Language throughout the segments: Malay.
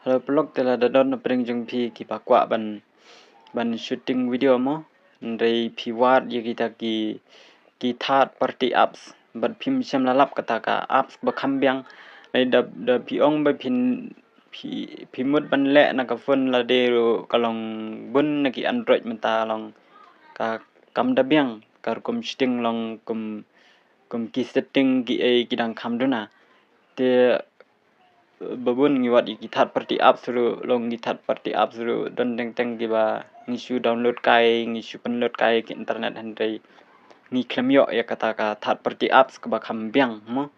Halo pelok telah dadon pring jung pi ki pakwa ban shooting video mo ndai pi wat ye kita ki that party apps ban phim sem lalap kata ka apps ba khambyang nei da pi ong ba pi mut ban le na ka phone la de ro kalong bun na ki android menta long ka kam da byang kar kum shooting long kum ki setting ki ki dang kham duna te babun ngi wat ki that party app suru long ki that party app suru don teng ki ba ngi su download kai ngi su download kai ki internet handai ngi klemyo ya kata ka that party apps ka ba kham byang mo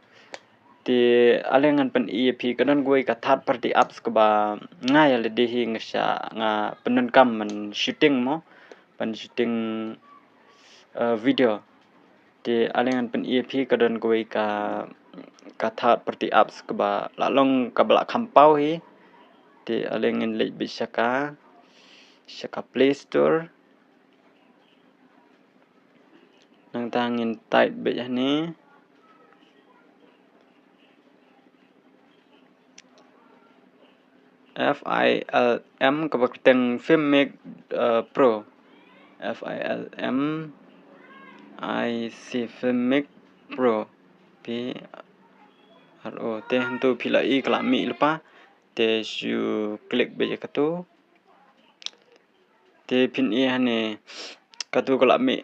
te alengan pen ep ka don goi ka that party apps ka ba nga ya le de hi ngasha nga penun kam man shooting mo pan shooting video te alengan pen ep ka don goi ka that party apps ka ba la long ka bla khampau hi te alengan le bi shaka play store nang tangin type be ni FILM ka ba teng Filmic Pro FILM Filmic Pro P RO te hantu pila I kala mi lepa te su klik be ka tu te pin I hane ka tu kala mi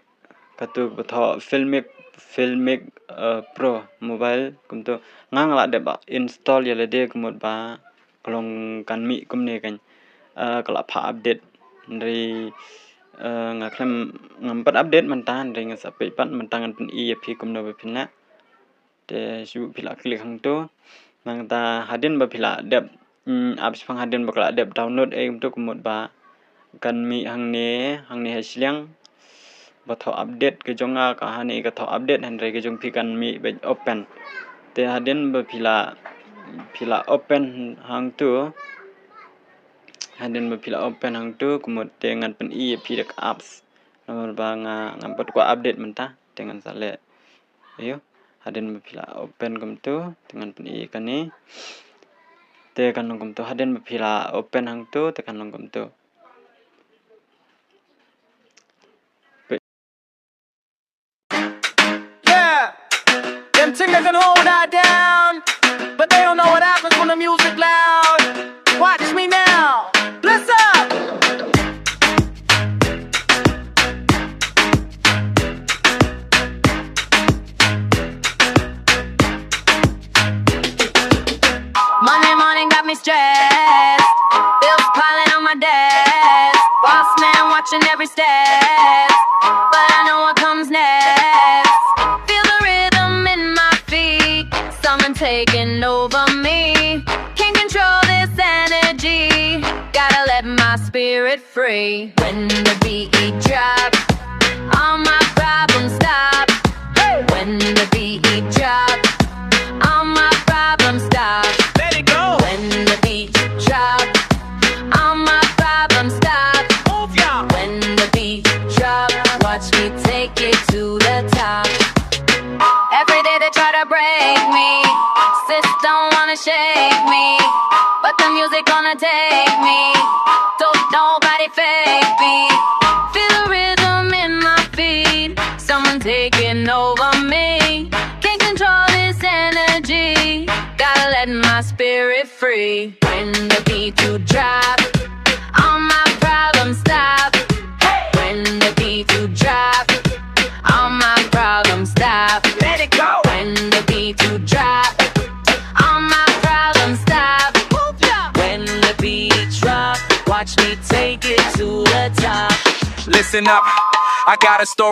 ka tu batho Filmic Pro mobile kum tu ngang la de ba install ya le de kumut ba kalong kan mi kumne kan kala pha update dari ngaklem ngampat update mantan dari ngasapai pat mantangan pun ep kumno bepina te su pila klik hang tu nang ta hadin ba pila dep apps phang hadin ba kala dep download tu kumut ba kan mi hang ne hasliang ba tho update ke jonga ka hani ka tho update han re ke jong pi kan mi be open te hadin ba pila open hang tu hadin ba pila open hang tu kumut dengan pen ep dek apps nomor ba ngampat kwa update menta dengan sale ayo hadin ba pila open kum tu dengan pen I kan ni te kan kum tu hadin ba pila open hang tu te kan kum tu yeah them thing they can hold that down but they don't know what happens when the music loud. Watch me now. Bless up. Money got me stressed. Bills piling on my desk. Boss man watching every step. But I know what comes next. Feel the rhythm in my feet. Someone taking over me. Can't control this energy. Gotta let my spirit free. When the beat drop, all my problems stop. When the beat drop, all my problems stop. Let it go. When the beat drop, all my problems stop. Move ya. When the beat drop, watch me take it to the top. Every day they try to break me. Sis don't wanna shake me, but the music gonna take me. Don't nobody fake me. Feel the rhythm in my feet. Someone taking over me. Can't control this energy. Gotta let my spirit free. When the beat do drop, all my problems stop. When the beat do drop, all my problems stop. Let it go. When the beat do drop, all my problems stop. When the beat drop, watch me take it to the top. Listen up, I got a story.